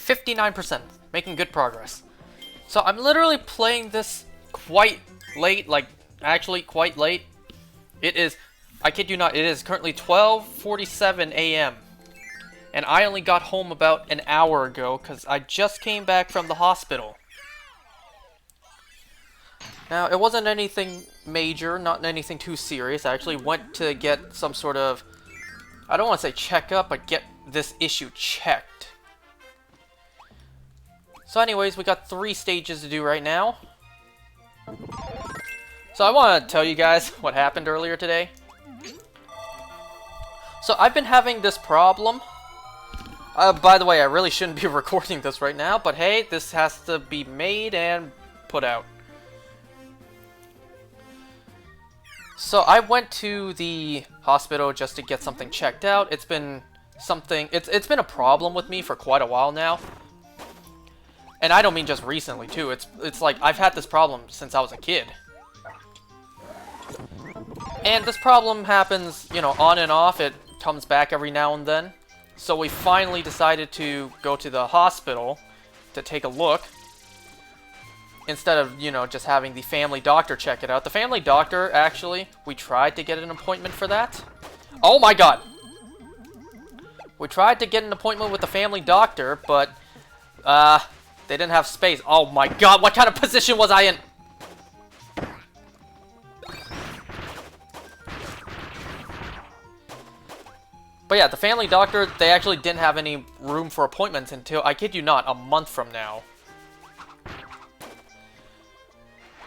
59%. Making good progress. So I'm literally playing this quite late, like actually quite late. It is, I kid you not, it is currently 12:47 a.m. And I only got home about an hour ago because I just came back from the hospital. Now, it wasn't anything major, not anything too serious. I actually went to get some sort of, I don't want to say checkup, but get this issue checked. So anyways, we got 3 stages to do right now. So I want to tell you guys what happened earlier today. So I've been having this problem. By the way, I really shouldn't be recording this right now, but hey, this has to be made and put out. So I went to the hospital just to get something checked out. It's been something, it's been a problem with me for quite a while now. And I don't mean just recently too. It's like I've had this problem since I was a kid. And this problem happens, you know, on and off. It comes back every now and then. So we finally decided to go to the hospital to take a look. Instead of, you know, just having the family doctor check it out. The family doctor, actually, we tried to get an appointment for that. Oh my god! We tried to get an appointment with the family doctor, but, they didn't have space. Oh my god, what kind of position was I in? But yeah, the family doctor, they actually didn't have any room for appointments until, I kid you not, a month from now.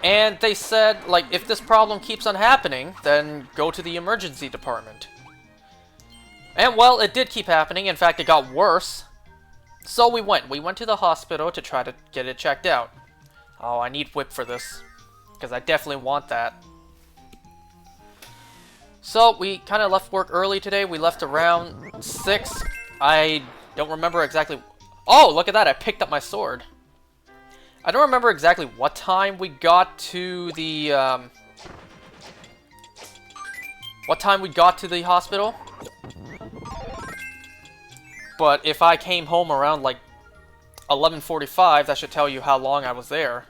And they said, like, if this problem keeps on happening, then go to the emergency department. And, well, it did keep happening. In fact, it got worse. So we went. We went to the hospital to try to get it checked out. Oh, I need whip for this, because I definitely want that. So, we kind of left work early today. We left around 6. I don't remember exactly... Oh, look at that. I picked up my sword. I don't remember exactly what time we got to the, what time we got to the hospital. But if I came home around, like, 11:45, that should tell you how long I was there.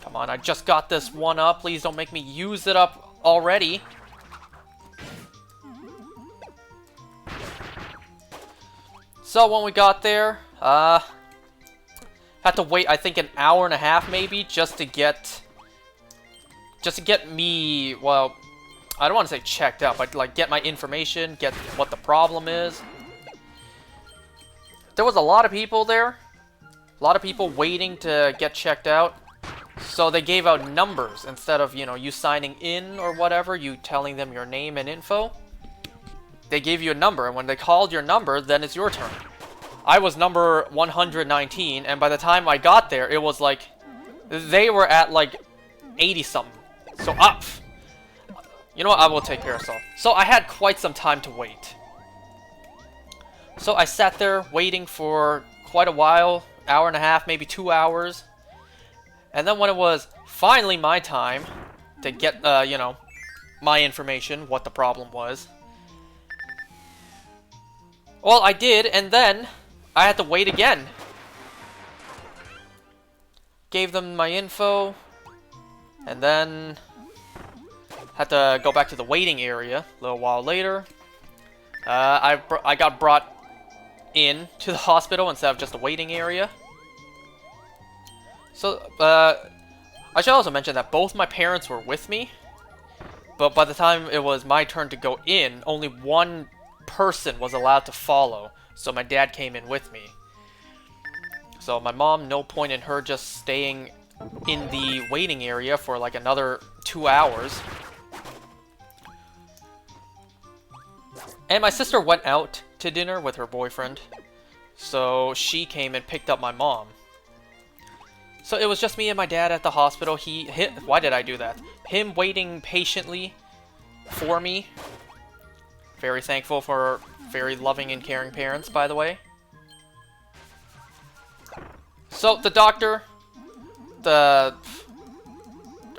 Come on, I just got this one up. Please don't make me use it up already. So when we got there, had to wait, I think, an hour and a half maybe just to get me, well, I don't want to say checked out, but like get my information, get what the problem is. There was a lot of people there, a lot of people waiting to get checked out. So they gave out numbers instead of, you know, you signing in or whatever, you telling them your name and info. They gave you a number, and when they called your number, then it's your turn. I was number 119, and by the time I got there, it was like, they were at like 80-something. So up. You know what, I will take care of myself. So I had quite some time to wait. So I sat there waiting for quite a while, hour and a half, maybe 2 hours. And then when it was finally my time to get, you know, my information, what the problem was. Well, I did, and then I had to wait again. Gave them my info, and then had to go back to the waiting area a little while later. I got brought in to the hospital instead of just a waiting area. So, I should also mention that both my parents were with me, but by the time it was my turn to go in, only one person was allowed to follow, so my dad came in with me. So my mom, no point in her just staying in the waiting area for like another 2 hours. And my sister went out to dinner with her boyfriend, so she came and picked up my mom. So it was just me and my dad at the hospital. Why did I do that? Him waiting patiently for me. Very thankful for very loving and caring parents, by the way. So the doctor, are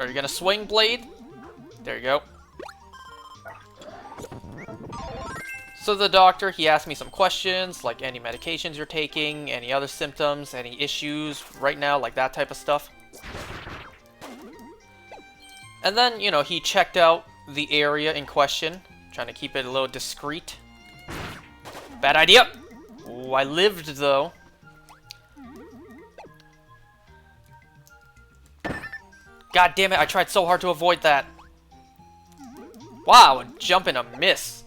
you gonna swing blade? There you go. So the doctor, he asked me some questions, like any medications you're taking, any other symptoms, any issues right now, like that type of stuff. And then, you know, he checked out the area in question, trying to keep it a little discreet. Bad idea! Ooh, I lived, though. God damn it, I tried so hard to avoid that. Wow, a jump and a miss.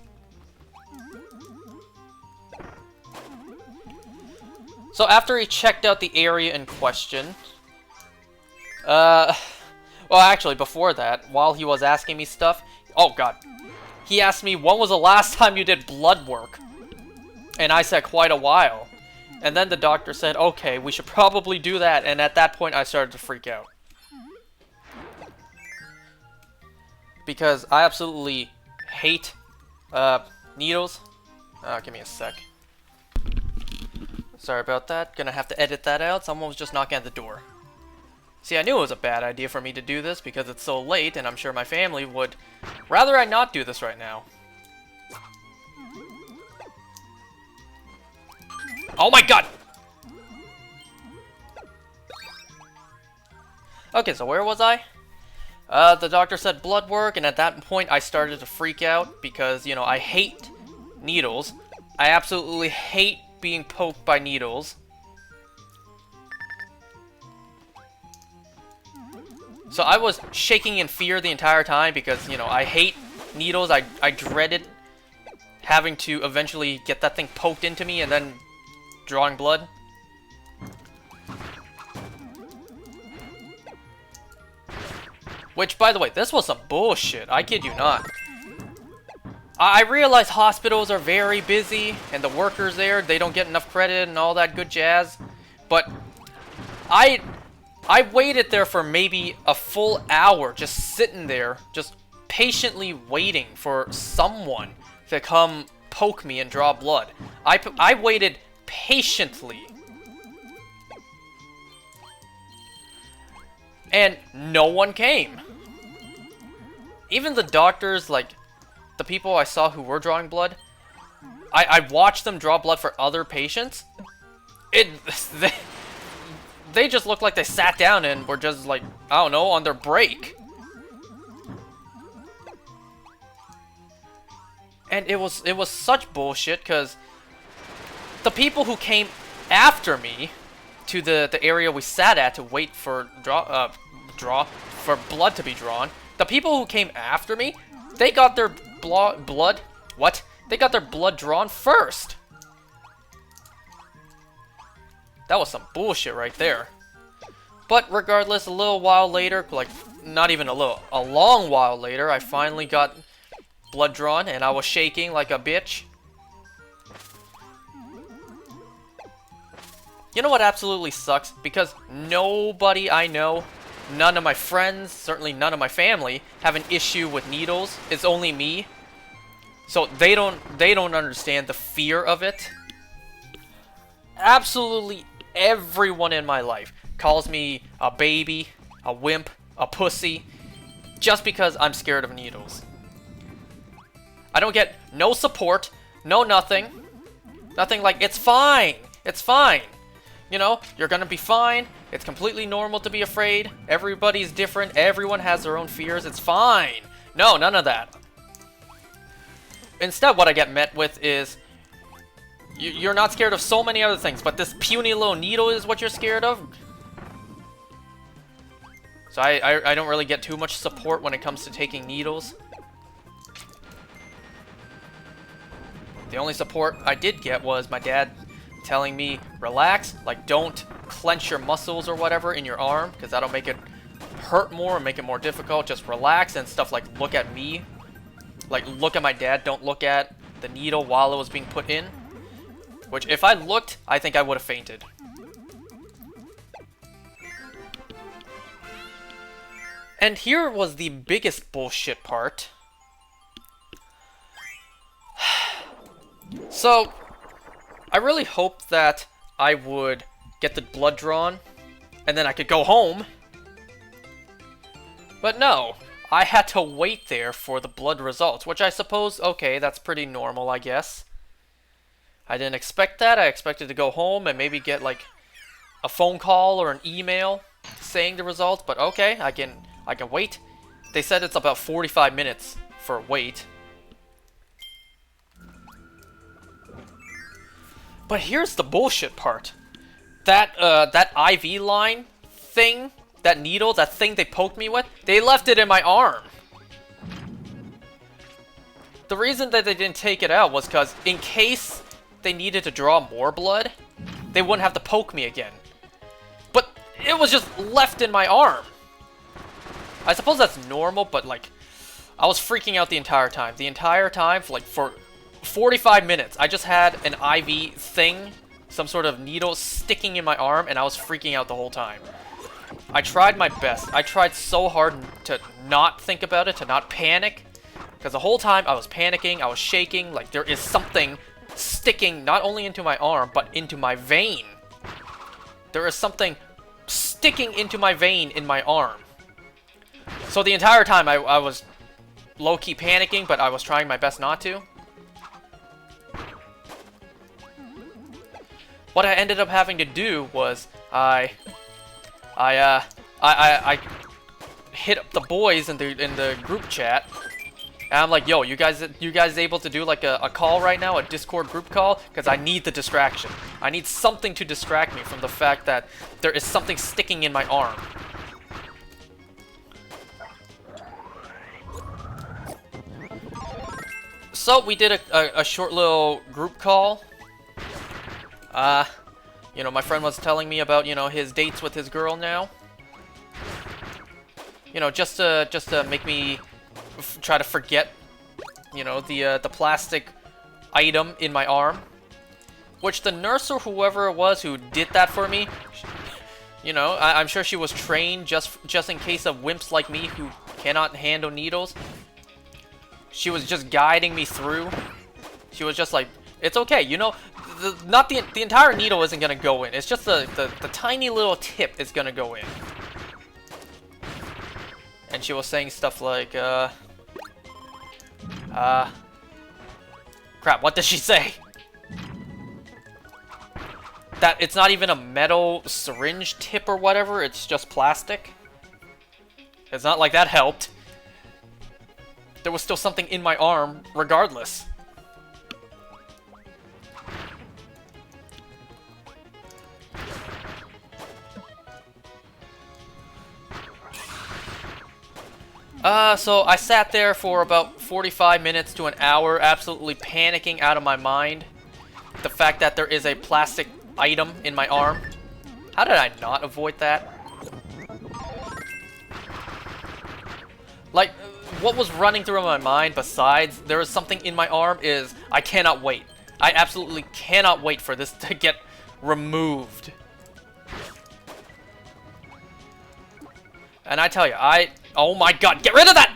So after he checked out the area in question, well, actually, before that, while he was asking me stuff, oh god, he asked me, when was the last time you did blood work? And I said, quite a while. And then the doctor said, okay, we should probably do that, and at that point, I started to freak out. Because I absolutely hate, needles. Give me a sec. Sorry about that. Gonna have to edit that out. Someone was just knocking at the door. See, I knew it was a bad idea for me to do this because it's so late, and I'm sure my family would rather I not do this right now. Oh my god! Okay, so where was I? The doctor said blood work, and at that point I started to freak out because, you know, I hate needles. I absolutely hate being poked by needles. So I was shaking in fear the entire time because, you know, I hate needles. I dreaded having to eventually get that thing poked into me and then drawing blood. Which, by the way, this was some bullshit. I kid you not. I realize hospitals are very busy, and the workers there, they don't get enough credit and all that good jazz. But I waited there for maybe a full hour, just sitting there, just patiently waiting for someone to come poke me and draw blood. I waited patiently. And no one came. Even the doctors, like, the people I saw who were drawing blood, I watched them draw blood for other patients. They just looked like they sat down and were just, like, I don't know, on their break. And it was such bullshit, because the people who came after me to the area we sat at to wait for for blood to be drawn, the people who came after me, they got their blood. What? They got their blood drawn first. That was some bullshit right there. But regardless, a little while later, like not even a little, a long while later, I finally got blood drawn, and I was shaking like a bitch. You know what absolutely sucks? Because nobody I know, none of my friends, certainly none of my family, have an issue with needles. It's only me. So they don't understand the fear of it. Absolutely everyone in my life calls me a baby, a wimp, a pussy, just because I'm scared of needles. I don't get no support, no nothing. Nothing like, it's fine, it's fine. You know, you're gonna be fine. It's completely normal to be afraid. Everybody's different. Everyone has their own fears. It's fine. No, none of that. Instead, what I get met with is, you're not scared of so many other things, but this puny little needle is what you're scared of? So I don't really get too much support when it comes to taking needles. The only support I did get was my dad telling me, relax, like don't clench your muscles or whatever in your arm, because that'll make it hurt more and make it more difficult. Just relax, and stuff like look at me. Like look at my dad, don't look at the needle while it was being put in. Which if I looked, I think I would have fainted. And here was the biggest bullshit part. So, I really hoped that I would get the blood drawn, and then I could go home. But no, I had to wait there for the blood results, which I suppose, okay, that's pretty normal, I guess. I didn't expect that. I expected to go home and maybe get like a phone call or an email saying the results, but okay, I can wait. They said it's about 45 minutes for wait. But here's the bullshit part. That IV line thing, that needle, that thing they poked me with, they left it in my arm. The reason that they didn't take it out was because in case they needed to draw more blood, they wouldn't have to poke me again. But it was just left in my arm. I suppose that's normal, but like, I was freaking out the entire time. The entire time, for 45 minutes, I just had an IV thing, some sort of needle sticking in my arm, and I was freaking out the whole time. I tried my best. I tried so hard to not think about it, to not panic. Because the whole time I was panicking, I was shaking, like there is something sticking not only into my arm, but into my vein. There is something sticking into my vein in my arm. So the entire time I was low-key panicking, but I was trying my best not to. What I ended up having to do was I hit up the boys in the group chat. And I'm like, yo, you guys able to do like a call right now, a Discord group call? Because I need the distraction. I need something to distract me from the fact that there is something sticking in my arm. So we did a short little group call. You know, my friend was telling me about, you know, his dates with his girl now. You know, just to make me try to forget, you know, the plastic item in my arm, which the nurse or whoever it was who did that for me, you know, I'm sure she was trained just in case of wimps like me who cannot handle needles. She was just guiding me through. She was just like, it's okay, you know, the entire needle isn't gonna go in. It's just the tiny little tip is gonna go in. And she was saying stuff like, crap, what did she say? That it's not even a metal syringe tip or whatever, it's just plastic. It's not like that helped. There was still something in my arm, regardless. So I sat there for about 45 minutes to an hour, absolutely panicking out of my mind. The fact that there is a plastic item in my arm. How did I not avoid that? Like, what was running through my mind besides there is something in my arm is, I cannot wait. I absolutely cannot wait for this to get removed. And I tell you, oh my god, get rid of that!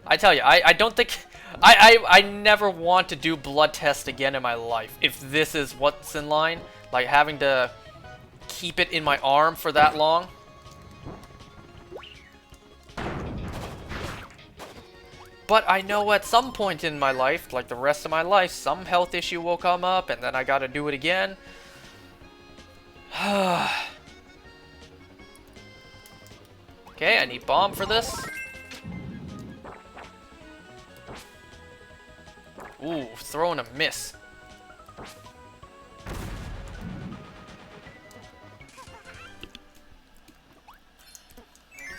I tell you, I don't think, I never want to do blood tests again in my life. If this is what's in line, like having to keep it in my arm for that long. But I know at some point in my life, like the rest of my life, some health issue will come up and then I gotta do it again. Okay, I need bomb for this. Ooh, throwing a miss.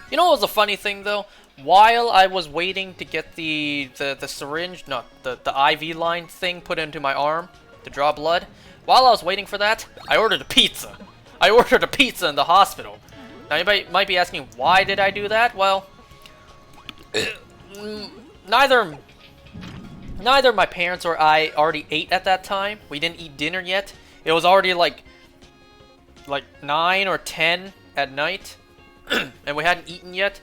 You know what was a funny thing though? While I was waiting to get the syringe, no, the IV line thing put into my arm to draw blood, while I was waiting for that, I ordered a pizza. I ordered a pizza in the hospital. Now, anybody might be asking, why did I do that? Well, neither my parents or I already ate at that time. We didn't eat dinner yet. It was already like 9 or 10 at night, and we hadn't eaten yet.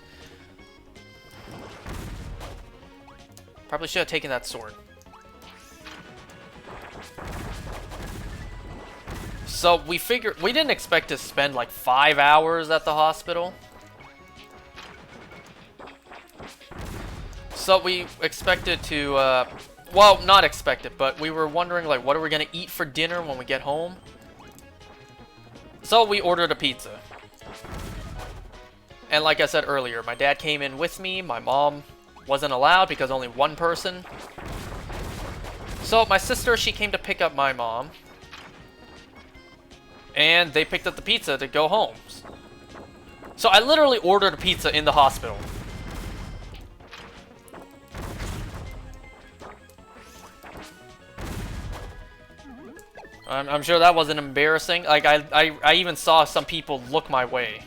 Probably should have taken that sword. So we didn't expect to spend like 5 hours at the hospital. So we expected to Well, not expected, but we were wondering, like, what are we gonna eat for dinner when we get home? So we ordered a pizza. And like I said earlier, my dad came in with me. My mom wasn't allowed because only one person. So my sister, she came to pick up my mom. And they picked up the pizza to go home. So I literally ordered a pizza in the hospital. I'm sure that wasn't embarrassing. Like, I even saw some people look my way.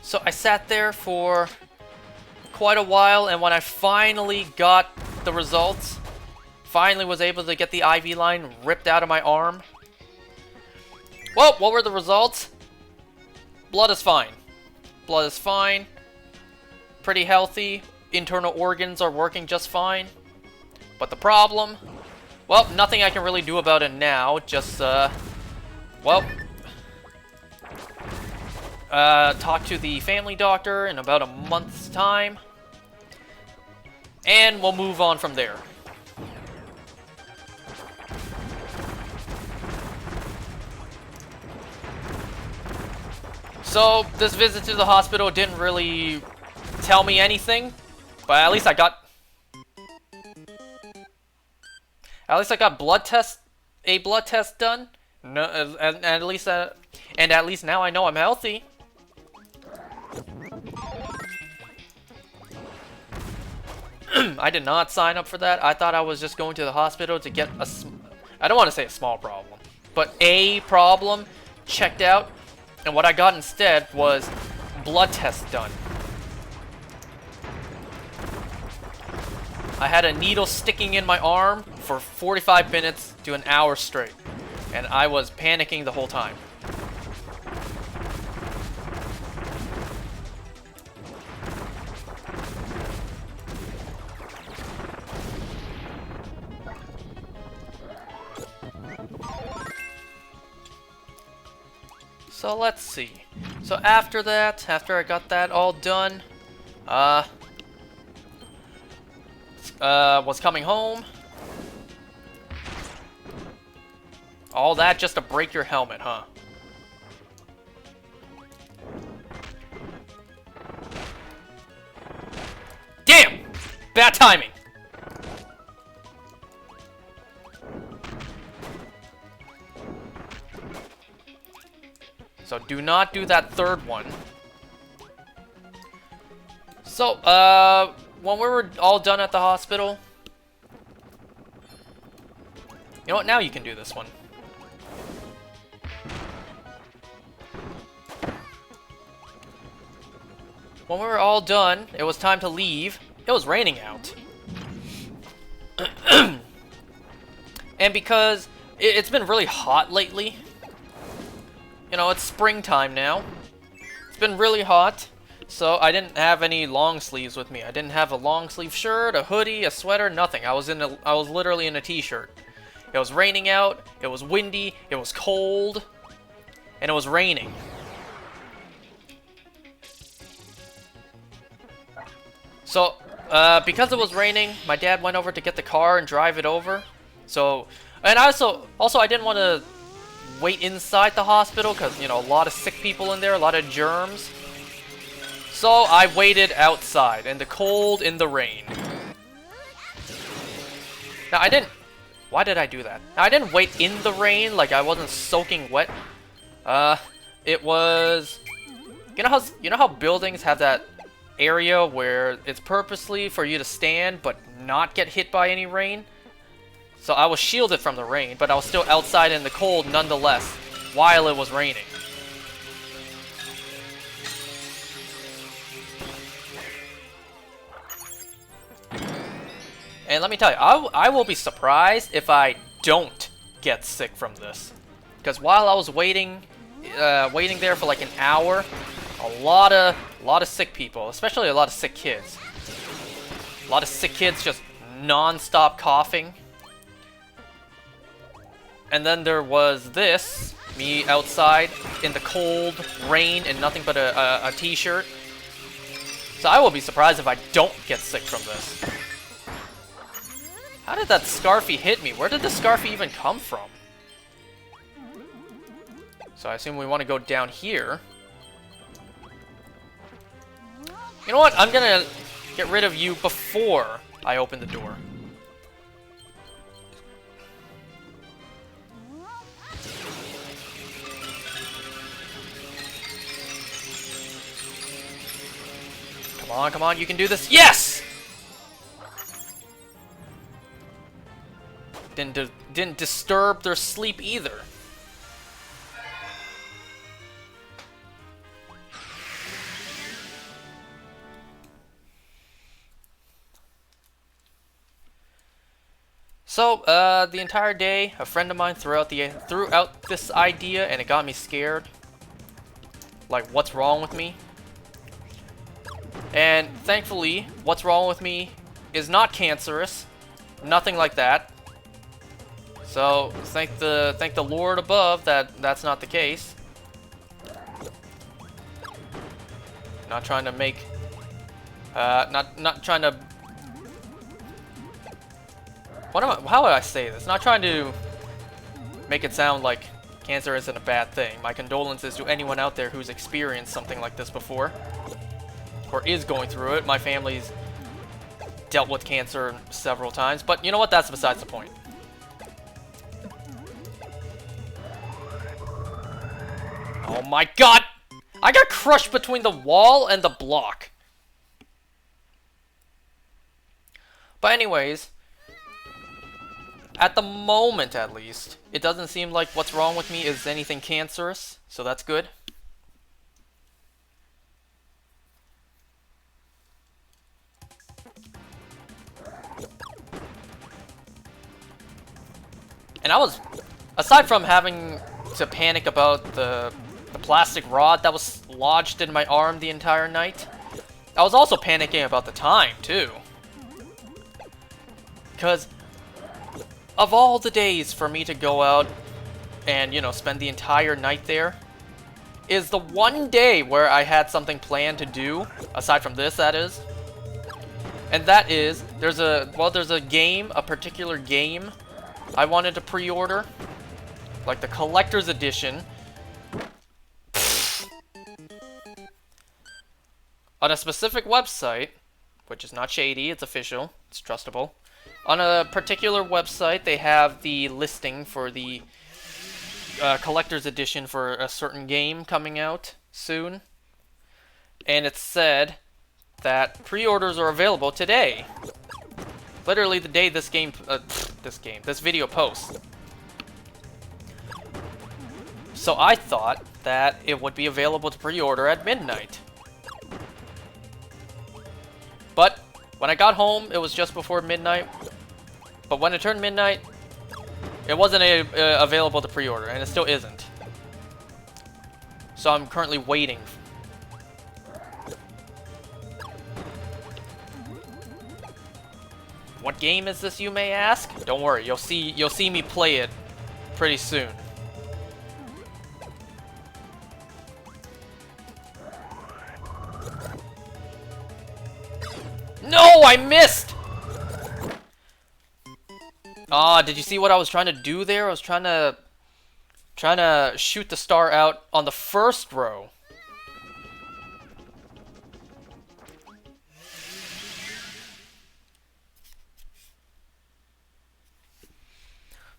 So I sat there for quite a while, and when I finally got the results, finally was able to get the IV line ripped out of my arm. Well, what were the results? Blood is fine. Blood is fine. Pretty healthy. Internal organs are working just fine. But the problem? Well, nothing I can really do about it now. Just, well, talk to the family doctor in about a month's time. And we'll move on from there. So, this visit to the hospital didn't really tell me anything, but at least I got a blood test done. No, and at least now I know I'm healthy. I did not sign up for that. I thought I was just going to the hospital to get I don't want to say a small problem, but a problem checked out. And what I got instead was blood tests done. I had a needle sticking in my arm for 45 minutes to an hour straight. And I was panicking the whole time. So let's see. So after that, after I got that all done, was coming home. All that just to break your helmet, huh? Damn! Bad timing! So do not do that third one. So, when we were all done at the hospital... You know what? Now you can do this one. When we were all done, it was time to leave. It was raining out. And because it's been really hot lately... You know, it's springtime now. It's been really hot, so I didn't have any long sleeves with me. I didn't have a long sleeve shirt, a hoodie, a sweater, nothing. I was literally in a t-shirt. It was raining out, it was windy, it was cold, and it was raining. So, because it was raining, my dad went over to get the car and drive it over. So, and also I didn't want to wait inside the hospital because, you know, a lot of sick people in there, a lot of germs. So I waited outside in the cold, in the rain. Now why did I do that? Now I didn't wait in the rain, like I wasn't soaking wet. It was, you know how buildings have that area where it's purposely for you to stand but not get hit by any rain? So I was shielded from the rain, but I was still outside in the cold nonetheless, while it was raining. And let me tell you, I will be surprised if I don't get sick from this. Because while I was waiting there for like an hour, a lot of sick people, especially a lot of sick kids. A lot of sick kids just non-stop coughing. And then there was this, me outside in the cold rain and nothing but a t-shirt. So I will be surprised if I don't get sick from this. How did that Scarfy hit me? Where did the Scarfy even come from? So I assume we want to go down here. You know what? I'm gonna get rid of you before I open the door. Come on, you can do this. Yes! Didn't disturb their sleep either. So, the entire day, a friend of mine threw out this idea, and it got me scared. Like, what's wrong with me? And thankfully, what's wrong with me is not cancerous, nothing like that. So thank the Lord above that that's not the case. Not trying to make, not trying to. How would I say this? Not trying to make it sound like cancer isn't a bad thing. My condolences to anyone out there who's experienced something like this before. Or is going through it. My family's dealt with cancer several times, but you know what? That's besides the point. Oh my god! I got crushed between the wall and the block. But anyways, at the moment at least, it doesn't seem like what's wrong with me is anything cancerous, so that's good. And I was, aside from having to panic about the plastic rod that was lodged in my arm the entire night, I was also panicking about the time, too. Because of all the days for me to go out and, you know, spend the entire night there, is the one day where I had something planned to do, aside from this, that is. And that is, there's a game, a particular game I wanted to pre-order, like the collector's edition, on a specific website, which is not shady, it's official, it's trustable. On a particular website, they have the listing for the collector's edition for a certain game coming out soon, and it said that pre-orders are available today. Literally the day this video posts. So I thought that it would be available to pre-order at midnight. But when I got home, it was just before midnight. But when it turned midnight, it wasn't available to pre-order, and it still isn't. So I'm currently waiting. What game is this, you may ask? Don't worry, you'll see me play it pretty soon. No, I missed! Ah, did you see what I was trying to do there? I was trying to shoot the star out on the first row.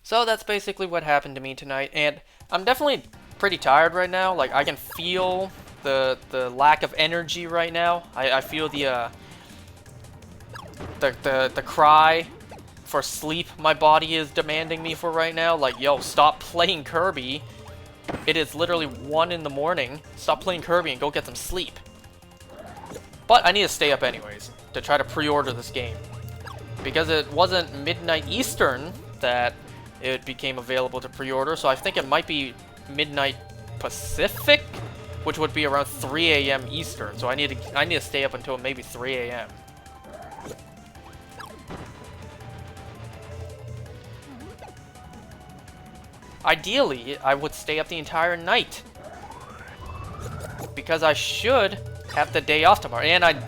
So that's basically what happened to me tonight, and I'm definitely pretty tired right now. Like, I can feel the lack of energy right now. I feel the cry for sleep my body is demanding me for right now. Like, yo, stop playing Kirby. It is literally 1 in the morning. Stop playing Kirby and go get some sleep. But I need to stay up anyways to try to pre-order this game, because it wasn't midnight Eastern that it became available to pre-order, so I think it might be midnight Pacific, which would be around 3 a.m. Eastern. So I need to stay up until maybe 3 a.m. Ideally, I would stay up the entire night. Because I should have the day off tomorrow. And I...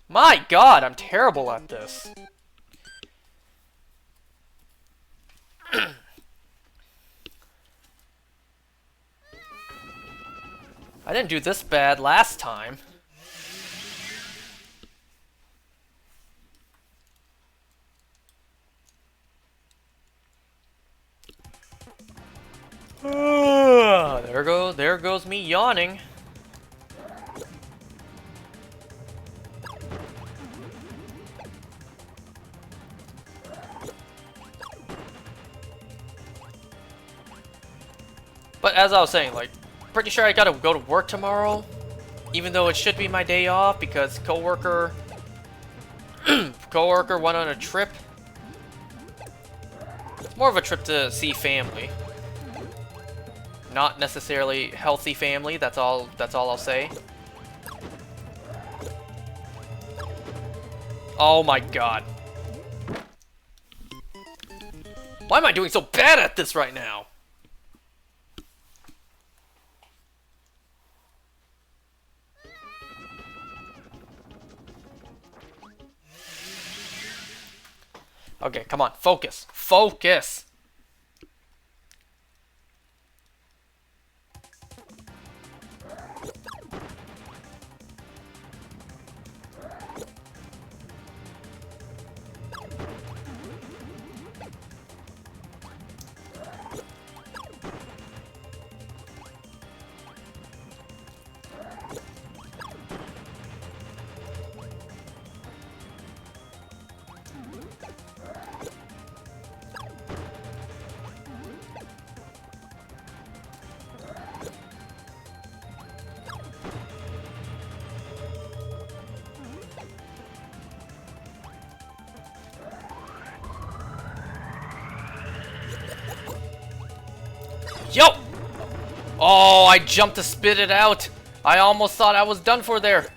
My god, I'm terrible at this. I didn't do this bad last time. There goes me yawning. But as I was saying, like, pretty sure I gotta go to work tomorrow, even though it should be my day off because coworker went on a trip. It's more of a trip to see family. Not necessarily healthy family, that's all I'll say. Oh my god. Why am I doing so bad at this right now? Okay, come on, focus. Focus! Yo! Oh, I jumped to spit it out. I almost thought I was done for there.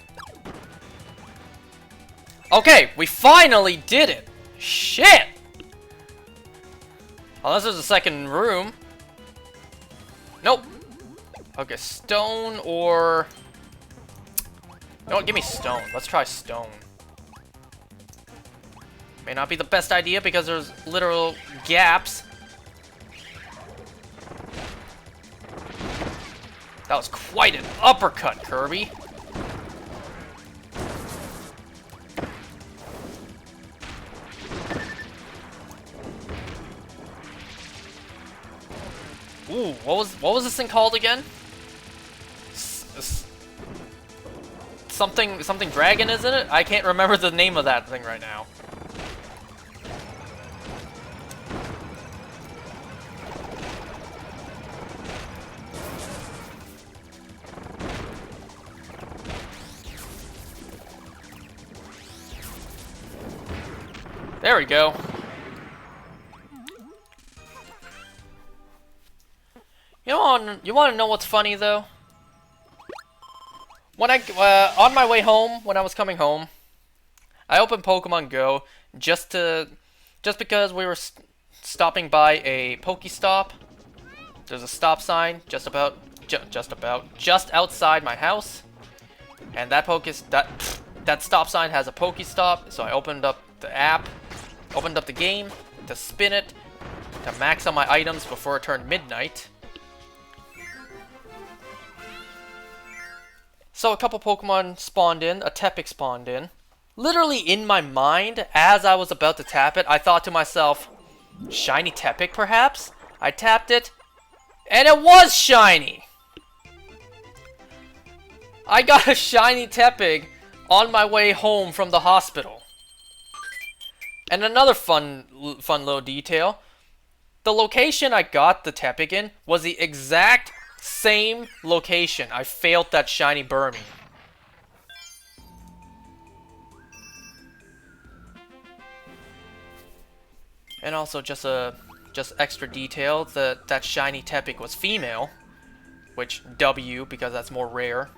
Okay, we finally did it. Shit! Unless there's a second room. Nope. Okay, stone or... You know what, give me stone. Let's try stone. May not be the best idea because there's literal gaps. That was quite an uppercut, Kirby. Ooh, what was this thing called again? Something dragon, isn't it? I can't remember the name of that thing right now. There we go. You want to know what's funny though? When on my way home, when I was coming home, I opened Pokemon Go just because we were stopping by a Pokestop. There's a stop sign just outside my house, and that stop sign has a Pokestop. So I opened up the app, opened up the game to spin it to max out my items before it turned midnight. So a couple Pokemon spawned in, a Tepig spawned in. Literally in my mind, as I was about to tap it, I thought to myself, shiny Tepig perhaps? I tapped it, and it was shiny! I got a shiny Tepig on my way home from the hospital. And another fun little detail, the location I got the Tepig in was the exact same location I failed that shiny Burmy. And also just extra detail, that shiny Tepig was female, which W because that's more rare.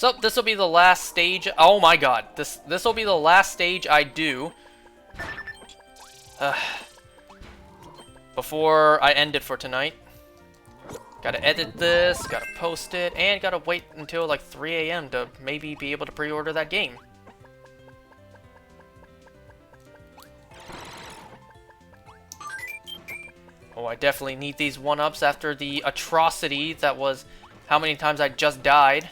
So this will be the last stage. Oh my god, this will be the last stage I do before I end it for tonight. Gotta edit this, gotta post it, and gotta wait until like 3 a.m. to maybe be able to pre-order that game. Oh, I definitely need these 1-ups after the atrocity that was how many times I just died.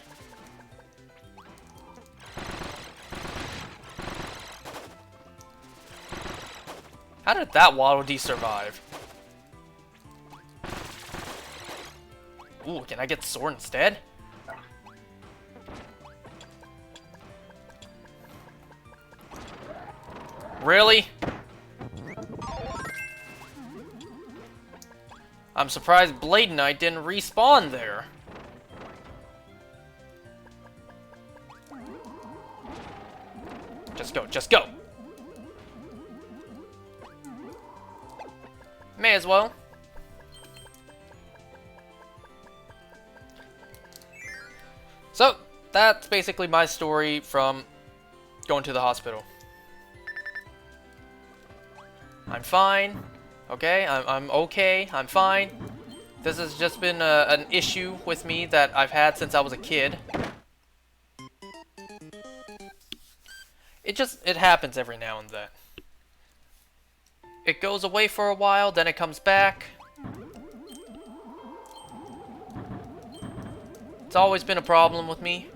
How did that Waddle Dee survive? Ooh, can I get sword instead? Really? I'm surprised Blade Knight didn't respawn there. Just go, just go! May as well. So, that's basically my story from going to the hospital. I'm fine. Okay, I'm okay. I'm fine. This has just been an issue with me that I've had since I was a kid. It happens every now and then. It goes away for a while, then it comes back. It's always been a problem with me.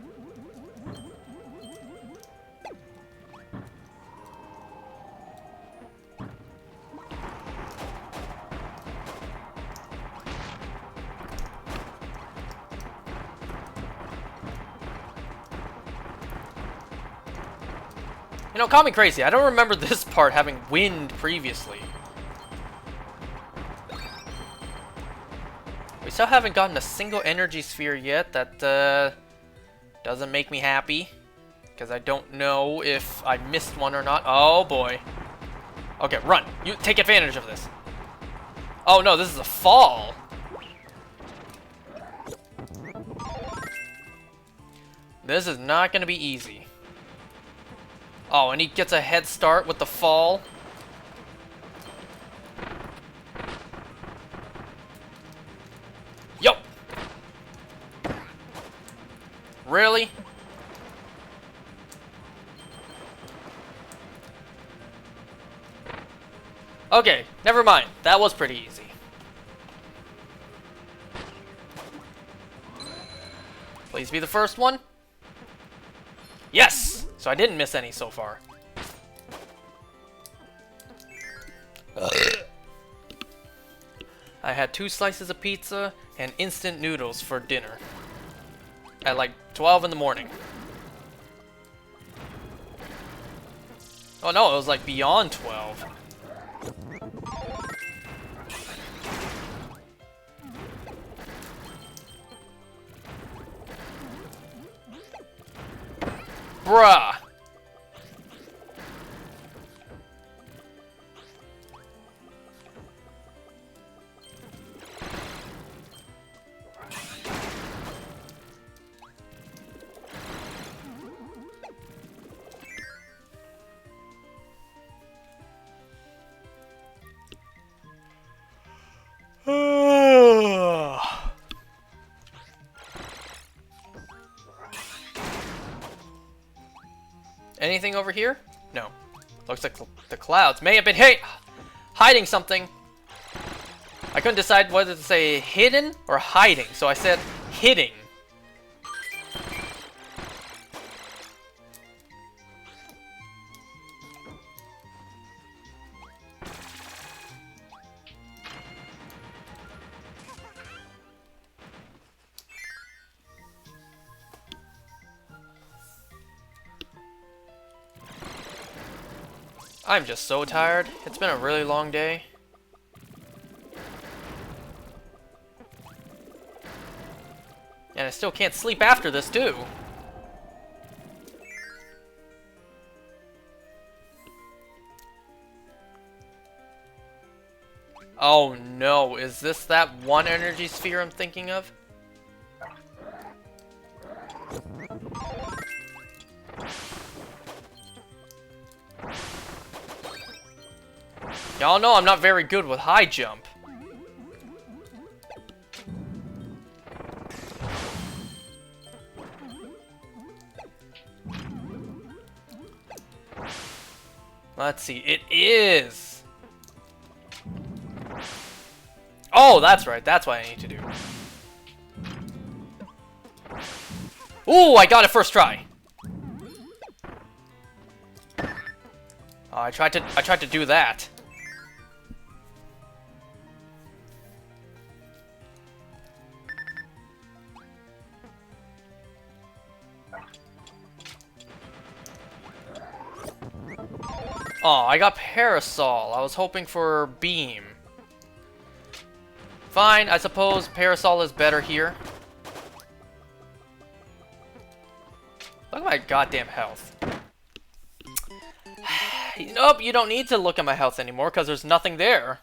You know, call me crazy. I don't remember this part having wind previously. We still haven't gotten a single energy sphere yet. That doesn't make me happy. Because I don't know if I missed one or not. Oh boy. Okay, run. You take advantage of this. Oh no, this is a fall. This is not going to be easy. Oh, and he gets a head start with the fall. Yo! Really? Okay, never mind. That was pretty easy. Please be the first one. Yes! So I didn't miss any so far. I had 2 slices of pizza and instant noodles for dinner. At like 12 in the morning. Oh no, it was like beyond 12. Bruh! Anything over here? No. Looks like the clouds may have been hiding something. I couldn't decide whether to say hidden or hiding, so I said hitting. I'm just so tired. It's been a really long day. And I still can't sleep after this, too. Oh no, is this that one energy sphere I'm thinking of? Y'all know I'm not very good with high jump. Let's see, it is! Oh, that's right, that's what I need to do. Ooh, I got it first try! Oh, I tried to do that. Oh, I got Parasol. I was hoping for Beam. Fine, I suppose Parasol is better here. Look at my goddamn health. Nope, you don't need to look at my health anymore because there's nothing there.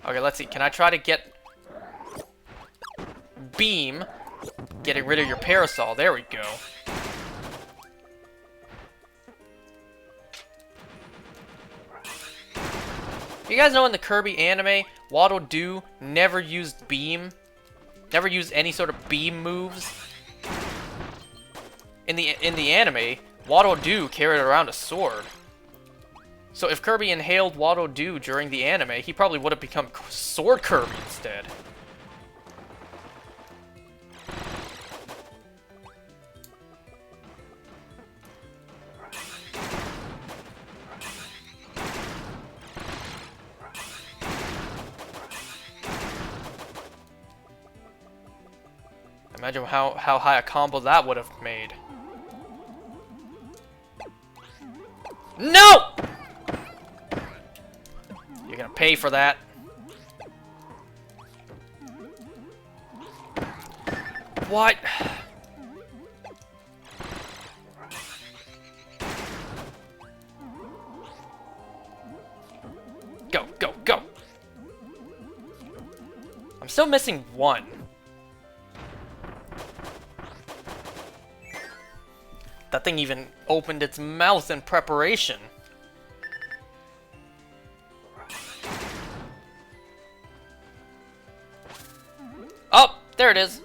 Okay, let's see. Can I try to get Beam? Getting rid of your Parasol. There we go. You guys know in the Kirby anime, Waddle Doo never used Beam? Never used any sort of Beam moves? In the anime, Waddle Doo carried around a sword. So if Kirby inhaled Waddle Doo during the anime, he probably would have become Sword Kirby instead. Imagine how high a combo that would have made. No! You're gonna pay for that. What? Go, go, go! I'm still missing one. That thing even opened its mouth in preparation. Oh, there it is.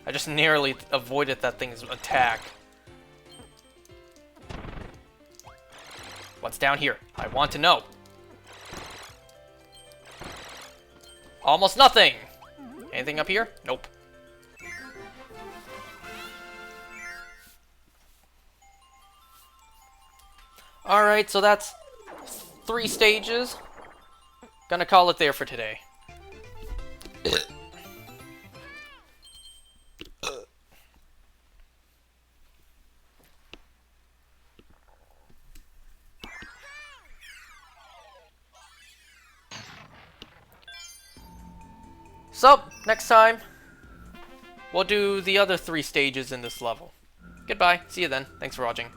I just narrowly avoided that thing's attack. What's down here? I want to know. Almost nothing. Anything up here? Nope. Alright, so that's 3 stages. Gonna call it there for today. So, next time, we'll do the other 3 stages in this level. Goodbye, see you then, thanks for watching.